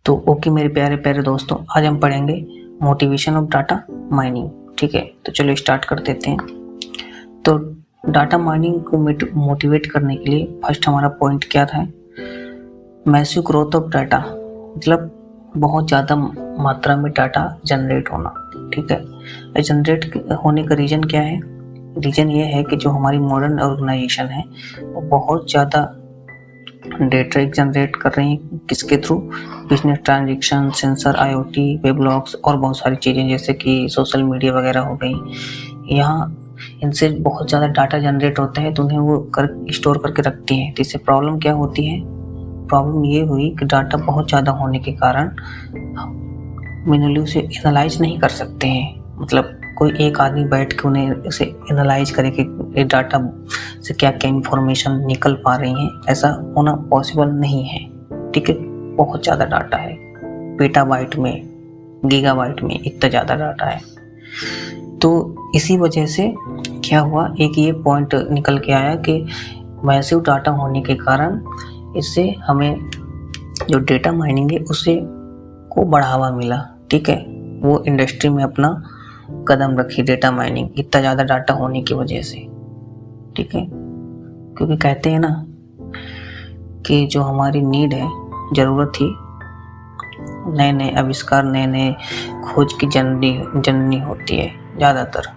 तो ओके मेरे प्यारे प्यारे दोस्तों, आज हम पढ़ेंगे मोटिवेशन ऑफ डाटा माइनिंग। ठीक है, तो चलो स्टार्ट कर देते हैं। तो डाटा माइनिंग को मोटिवेट करने के लिए फर्स्ट हमारा पॉइंट क्या था? मैसिव ग्रोथ ऑफ डाटा, मतलब बहुत ज़्यादा मात्रा में डाटा जनरेट होना। ठीक है, जनरेट होने का रीज़न क्या है? रीज़न ये है कि जो हमारी मॉडर्न ऑर्गेनाइजेशन है वो बहुत ज़्यादा डेटा जनरेट कर रही हैं। किसके through? Business transaction, sensor, IoT, weblogs और बहुत सारी चीज़ें जैसे कि सोशल मीडिया वगैरह हो गई। यहाँ इनसे बहुत ज़्यादा डाटा जनरेट होता है तो उन्हें वो स्टोर करके रखती हैं। तो इससे प्रॉब्लम क्या होती है? प्रॉब्लम ये हुई कि डाटा बहुत ज़्यादा होने के कारण मैन्युअली उसे एनालाइज नहीं कर सकते हैं। मतलब कोई एक आदमी बैठ के उन्हें उसे एनालाइज करे कि ये डाटा से क्या क्या इंफॉर्मेशन निकल पा रही हैं, ऐसा होना पॉसिबल नहीं है। ठीक है, बहुत ज़्यादा डाटा है, पेटाबाइट में, गीगाबाइट में इतना ज़्यादा डाटा है। तो इसी वजह से क्या हुआ, एक ये पॉइंट निकल के आया कि मैसिव डाटा होने के कारण इससे हमें जो डेटा माइनिंग है उससे को बढ़ावा मिला। ठीक है, वो इंडस्ट्री में अपना कदम रखी डेटा माइनिंग इतना ज़्यादा डाटा होने की वजह से। ठीक है, क्योंकि कहते हैं ना कि जो हमारी नीड है, ज़रूरत थी, नए नए आविष्कार, नए नए खोज की जननी होती है ज़्यादातर।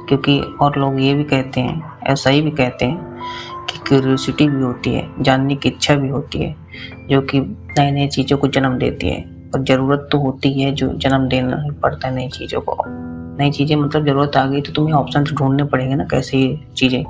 क्योंकि और लोग ये भी कहते हैं, ऐसा ही भी कहते हैं कि क्यूरियोसिटी भी होती है, जानने की इच्छा भी होती है, जो कि नई नई चीज़ों को जन्म देती है। और ज़रूरत तो होती है, जो जन्म देना ही पड़ता है नई चीज़ों को। नई चीज़ें मतलब ज़रूरत आ गई तो तुम्हें ऑप्शन ढूंढने पड़ेंगे ना, कैसे ये चीज़ें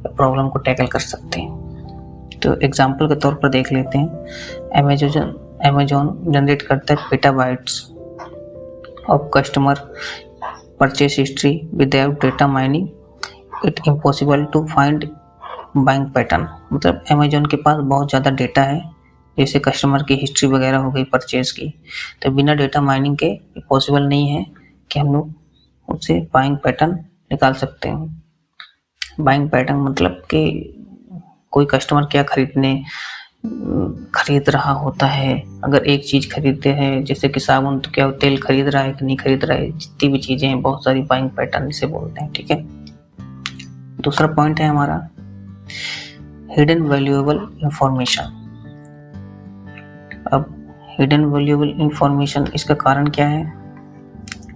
प्रॉब्लम को टैकल कर सकते हैं। तो एग्जाम्पल के तौर पर देख लेते हैं। अमेजोन जनरेट करता है petabytes of customer purchase history. Without data mining it impossible to find buying pattern. मतलब अमेजोन के पास बहुत ज़्यादा डेटा है, जैसे कस्टमर की हिस्ट्री वगैरह हो गई परचेज की, तो बिना डेटा माइनिंग के पॉसिबल नहीं है कि हम लोग उससे बाइंग पैटर्न निकाल सकते हैं। बाइंग पैटर्न मतलब कि कोई कस्टमर क्या खरीद रहा होता है। अगर एक चीज़ खरीदते हैं जैसे कि साबुन, तो क्या वो तेल खरीद रहा है कि नहीं खरीद रहा है, जितनी भी चीज़ें हैं बहुत सारी बाइंग पैटर्न इसे बोलते हैं। ठीक है, दूसरा पॉइंट है हमारा हिडन वैल्यूएबल इंफॉर्मेशन। अब हिडन वैल्यूएबल इंफॉर्मेशन, इसका कारण क्या है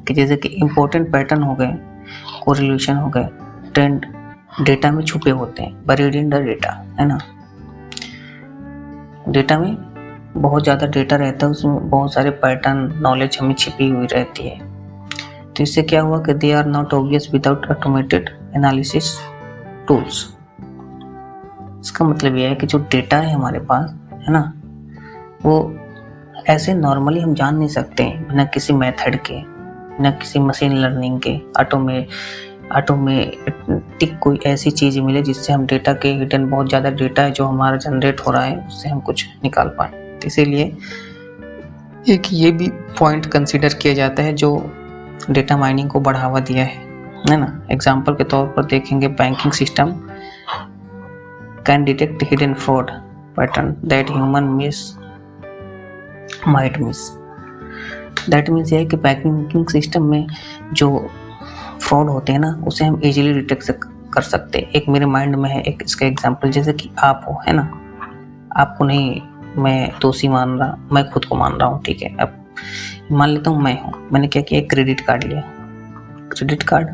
कि जैसे कि इम्पोर्टेंट पैटर्न हो गए, कोरिलेशन हो गए, ट्रेंड डेटा में छुपे होते हैं, बरीड इन द डेटा, है ना। डेटा में बहुत ज़्यादा डेटा रहता है, उसमें बहुत सारे पैटर्न, नॉलेज हमें छिपी हुई रहती है। तो इससे क्या हुआ कि they are not obvious without automated analysis tools. इसका मतलब यह है कि जो डेटा है हमारे पास, है ना, वो ऐसे नॉर्मली हम जान नहीं सकते हैं बिना किसी मेथड के, बिना किसी मशीन लर्निंग के, ऑटोमेटिक कोई ऐसी चीज़ मिले जिससे हम डेटा के हिडन बहुत ज़्यादा डेटा है जो हमारा जनरेट हो रहा है उससे हम कुछ निकाल पाएँ। तो इसीलिए एक ये भी पॉइंट कंसीडर किया जाता है जो डेटा माइनिंग को बढ़ावा दिया है ना। एग्जाम्पल के तौर पर देखेंगे, banking system can detect hidden fraud pattern that human might miss. That means ये है कि बैंकिंग सिस्टम में जो फ्रॉड होते हैं ना, उसे हम इजीली डिटेक्ट कर सकते हैं। एक मेरे माइंड में है एक इसका एग्जांपल, जैसे कि आप हो, है ना, आपको नहीं मैं दोषी मान रहा, मैं खुद को मान रहा हूँ। ठीक है, अब मान लेता हूँ मैं हूँ, मैंने क्या किया, एक क्रेडिट कार्ड लिया। क्रेडिट कार्ड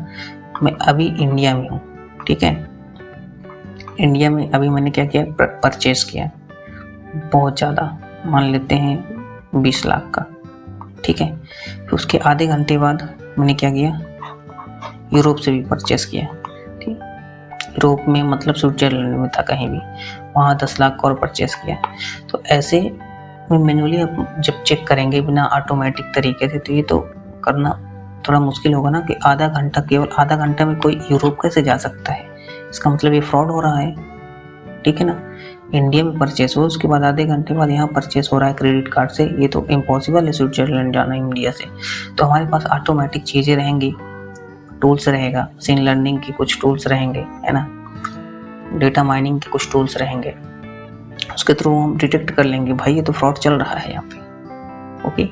मैं अभी इंडिया में हूँ। ठीक है, इंडिया में अभी मैंने क्या किया, परचेज किया बहुत ज़्यादा, मान लेते हैं 20 लाख का। ठीक है, फिर उसके आधे घंटे बाद मैंने क्या किया, यूरोप से भी परचेस किया। ठीक, यूरोप में मतलब स्विट्जरलैंड में था कहीं भी, वहाँ 10 लाख का और परचेस किया। तो ऐसे में मैन्युअली जब चेक करेंगे बिना ऑटोमेटिक तरीके से, तो ये तो करना थोड़ा मुश्किल होगा ना कि आधा घंटा, केवल आधा घंटा में कोई यूरोप कैसे जा सकता है। इसका मतलब ये फ्रॉड हो रहा है। ठीक है ना, इंडिया में परचेस हो, उसके बाद आधे घंटे बाद यहाँ परचेस हो रहा है क्रेडिट कार्ड से, ये तो इम्पॉसिबल है स्विट्जरलैंड जाना इंडिया से। तो हमारे पास ऑटोमेटिक चीज़ें रहेंगी, टूल्स रहेगा, मशीन लर्निंग की कुछ टूल्स रहेंगे, है ना, डेटा माइनिंग के कुछ टूल्स रहेंगे, उसके थ्रू हम डिटेक्ट कर लेंगे भाई ये तो फ्रॉड चल रहा है यहाँ पे। ओके,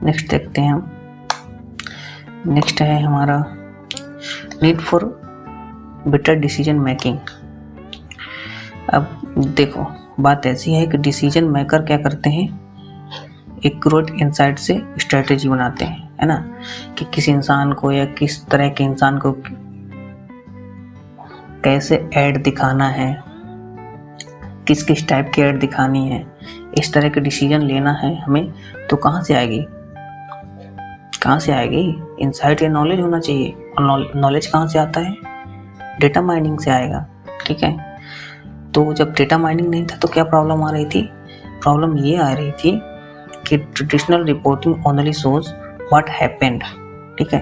नेक्स्ट देखते हैं हम। नेक्स्ट है हमारा need for better decision making. अब देखो बात ऐसी है कि डिसीजन मेकर क्या करते हैं, एक्यूरेट इनसाइट से स्ट्रेटेजी बनाते हैं, है ना, कि किस इंसान को या किस तरह के इंसान को कैसे ऐड दिखाना है, किस किस टाइप की ऐड दिखानी है, इस तरह के डिसीजन लेना है हमें। तो कहाँ से आएगी, इनसाइट या नॉलेज होना चाहिए। और नॉलेज कहाँ से आता है, डेटा माइनिंग से आएगा। ठीक है, तो जब डेटा माइनिंग नहीं था तो क्या प्रॉब्लम आ रही थी, प्रॉब्लम ये आ रही थी कि traditional reporting only shows what happened. ठीक है,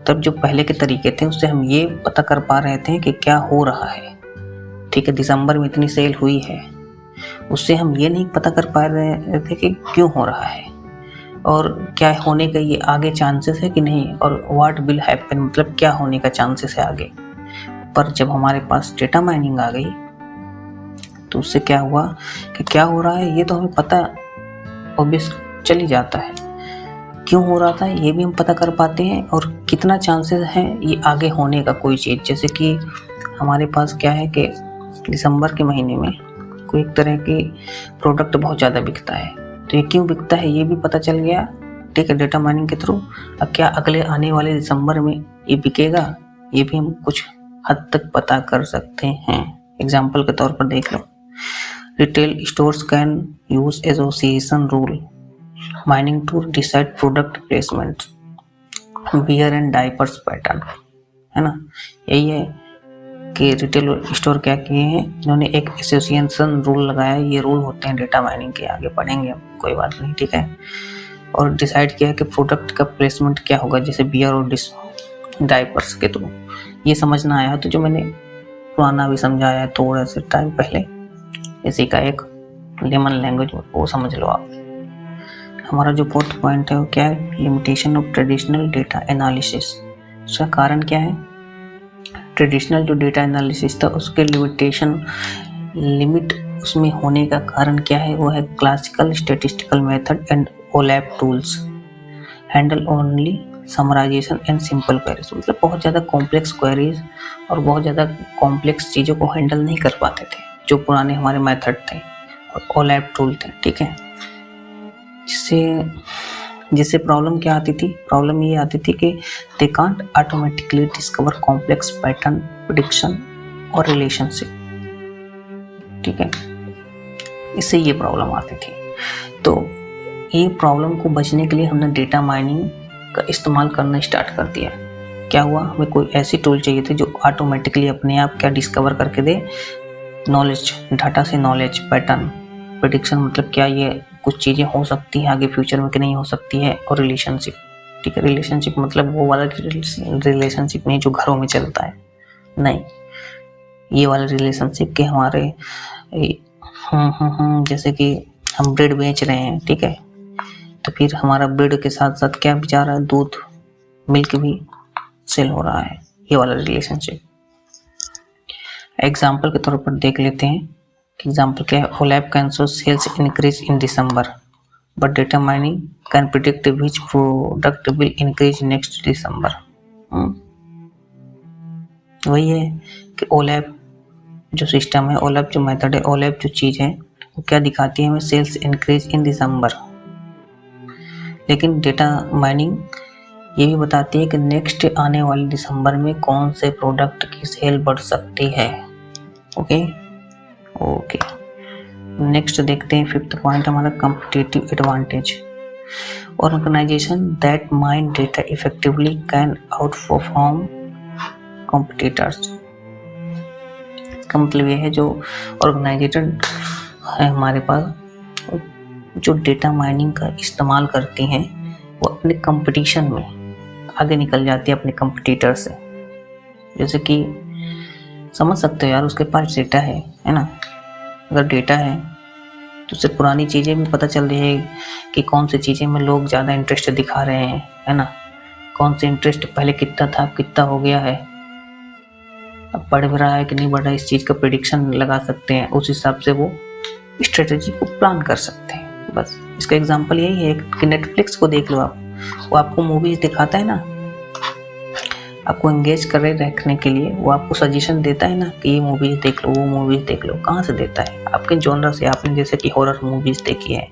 तब जो पहले के तरीके थे उससे हम ये पता कर पा रहे थे कि क्या हो रहा है। ठीक है, दिसंबर में इतनी सेल हुई है, उससे हम ये नहीं पता कर पा रहे थे कि क्यों हो रहा है और क्या होने का ये आगे चांसेस है कि नहीं, और व्हाट विल हैपन मतलब क्या होने का चांसेस है आगे। पर जब हमारे पास डेटा माइनिंग आ गई तो उससे क्या हुआ कि क्या हो रहा है ये तो हमें पता ऑब्वियस चल ही जाता है, क्यों हो रहा था ये भी हम पता कर पाते हैं, और कितना चांसेस है ये आगे होने का कोई चीज़। जैसे कि हमारे पास क्या है कि दिसंबर के महीने में कोई एक तरह की प्रोडक्ट बहुत ज़्यादा बिकता है, तो ये क्यों बिकता है ये भी पता चल गया। ठीक है, डेटा माइनिंग के थ्रू। अब क्या अगले आने वाले दिसंबर में ये बिकेगा, ये भी हम कुछ हद तक पता कर सकते हैं। एग्जाम्पल के तौर पर देख लो, retail stores can use association rule mining to decide product placement, beer and diapers pattern, है ना। यही है कि रिटेल स्टोर क्या किए हैं, इन्होंने एक एसोसिएशन रूल लगाया। ये रूल होते हैं डेटा माइनिंग के, आगे पढ़ेंगे हम, कोई बात नहीं। ठीक है, और डिसाइड किया कि प्रोडक्ट का प्लेसमेंट क्या होगा, जैसे बियर और डायपर्स के थ्रू। ये समझना आया तो जो मैंने पुराना भी समझाया थोड़ा सा टाइम पहले, इसी का एक लेमन लैंग्वेज में वो समझ लो आप। हमारा जो फोर्थ पॉइंट है वो क्या है, limitation of traditional data analysis. उसका कारण क्या है, ट्रेडिशनल जो डेटा एनालिसिस था उसके लिमिट उसमें होने का कारण क्या है, वो है classical statistical method and OLAP tools handle only summarization and simple queries. मतलब बहुत ज़्यादा कॉम्प्लेक्स क्वेरीज और बहुत ज़्यादा कॉम्प्लेक्स चीज़ों को हैंडल नहीं कर पाते थे जो पुराने हमारे मेथड थे और ओलैप टूल थे। ठीक है, जिससे प्रॉब्लम क्या आती थी, प्रॉब्लम ये आती थी कि they can't automatically discover complex pattern, prediction और रिलेशनशिप। ठीक है, इससे ये प्रॉब्लम आती थी। तो ये प्रॉब्लम को बचने के लिए हमने डेटा माइनिंग का इस्तेमाल करना स्टार्ट कर दिया। क्या हुआ, हमें कोई ऐसी टूल चाहिए थी जो ऑटोमेटिकली अपने आप क्या डिस्कवर करके दे, नॉलेज, डाटा से नॉलेज, पैटर्न, प्रेडिक्शन मतलब क्या ये कुछ चीज़ें हो सकती हैं आगे फ्यूचर में कि नहीं हो सकती है, और रिलेशनशिप। ठीक है, रिलेशनशिप मतलब वो वाला रिलेशनशिप नहीं जो घरों में चलता है, नहीं, ये वाला रिलेशनशिप के हमारे जैसे कि हम ब्रेड बेच रहे हैं। ठीक है, तो फिर हमारा ब्रेड के साथ साथ क्या बेचा रहा है, दूध, मिल्क भी सेल हो रहा है, ये वाला रिलेशनशिप। एग्जाम्पल के तौर पर देख लेते हैं। एग्जाम्पल क्या है, OLAP can show sales increase in December but data mining can predict which product will increase next December. वही है कि ओलैप जो सिस्टम है, ओलैप जो मेथड है, ओलैप जो चीज़ है वो क्या दिखाती है हमें, सेल्स इंक्रीज इन दिसंबर। लेकिन डेटा माइनिंग ये भी बताती है कि नेक्स्ट आने वाले दिसंबर में कौन से प्रोडक्ट की सेल बढ़ सकती है। ओके, नेक्स्ट देखते हैं फिफ्थ पॉइंट हमारा, competitive advantage. Organisation that mine data effectively can outperform competitors. का मतलब ये है जो ऑर्गेनाइजेशन है हमारे पास, जो डेटा माइनिंग का इस्तेमाल करती हैं वो अपने कंपटीशन में आगे निकल जाती है अपने कंपटीटर से। जैसे कि समझ सकते हो यार, उसके पास डेटा है ना, अगर डेटा है तो उससे पुरानी चीज़ें भी पता चल रही है कि कौन सी चीज़ें में लोग ज़्यादा इंटरेस्ट दिखा रहे हैं, है ना, कौन से इंटरेस्ट पहले कितना था कितना हो गया है। अब बढ़ भी रहा है कि नहीं बढ़ रहा है, इस चीज़ का प्रिडिक्शन लगा सकते हैं, उस हिसाब से वो स्ट्रेटजी को प्लान कर सकते हैं। बस इसका एग्जांपल यही है कि नेटफ्लिक्स को देख लो आप, वो आपको मूवीज दिखाता है ना, आपको एंगेज करे रखने के लिए, वो आपको सजेशन देता है ना कि ये मूवीज देख लो, वो मूवीज देख लो। कहाँ से देता है? आपके जॉनर से। आपने जैसे कि हॉरर मूवीज देखी है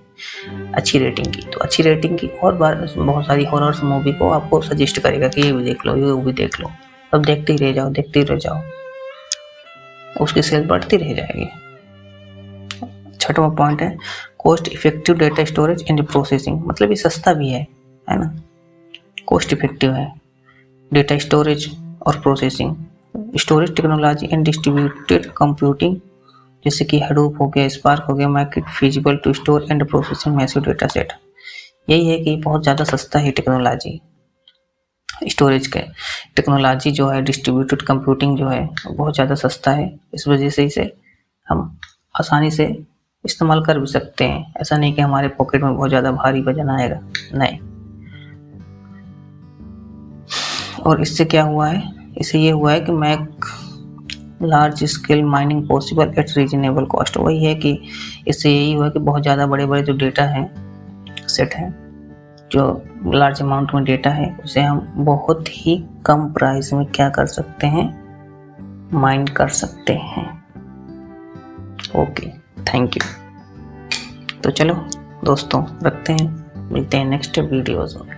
अच्छी रेटिंग की, तो अच्छी रेटिंग की और बहुत सारी हॉरर मूवी को आपको सजेस्ट करेगा कि ये भी देख लो, ये भी देख लो। अब देखते ही रह जाओ, देखते ही रह जाओ, उसकी सेल बढ़ती रह जाएगी। छठवां पॉइंट है cost effective data storage and processing. मतलब ये सस्ता भी है ना, कॉस्ट इफेक्टिव है डेटा स्टोरेज और processing. Storage technology and distributed computing जैसे कि हडूप हो गया, स्पार्क हो गया, make it feasible to store and processing massive data set. यही है कि बहुत ज़्यादा सस्ता है टेक्नोलॉजी, स्टोरेज के टेक्नोलॉजी जो है, डिस्ट्रीब्यूटेड कंप्यूटिंग जो है बहुत ज़्यादा सस्ता है। इस वजह से इसे हम आसानी से इस्तेमाल कर भी सकते हैं। ऐसा नहीं कि हमारे पॉकेट में बहुत ज़्यादा भारी वजन आएगा, नहीं। और इससे क्या हुआ है? इससे ये हुआ है कि make large scale mining possible at reasonable cost. वही है कि इससे यही हुआ कि बहुत ज़्यादा बड़े बड़े जो डेटा हैं, सेट हैं, जो लार्ज अमाउंट में डेटा है, उसे हम बहुत ही कम प्राइस में क्या कर सकते हैं? माइन कर सकते हैं। Okay, thank you. तो चलो दोस्तों रखते हैं, मिलते हैं नेक्स्ट वीडियोज़ में।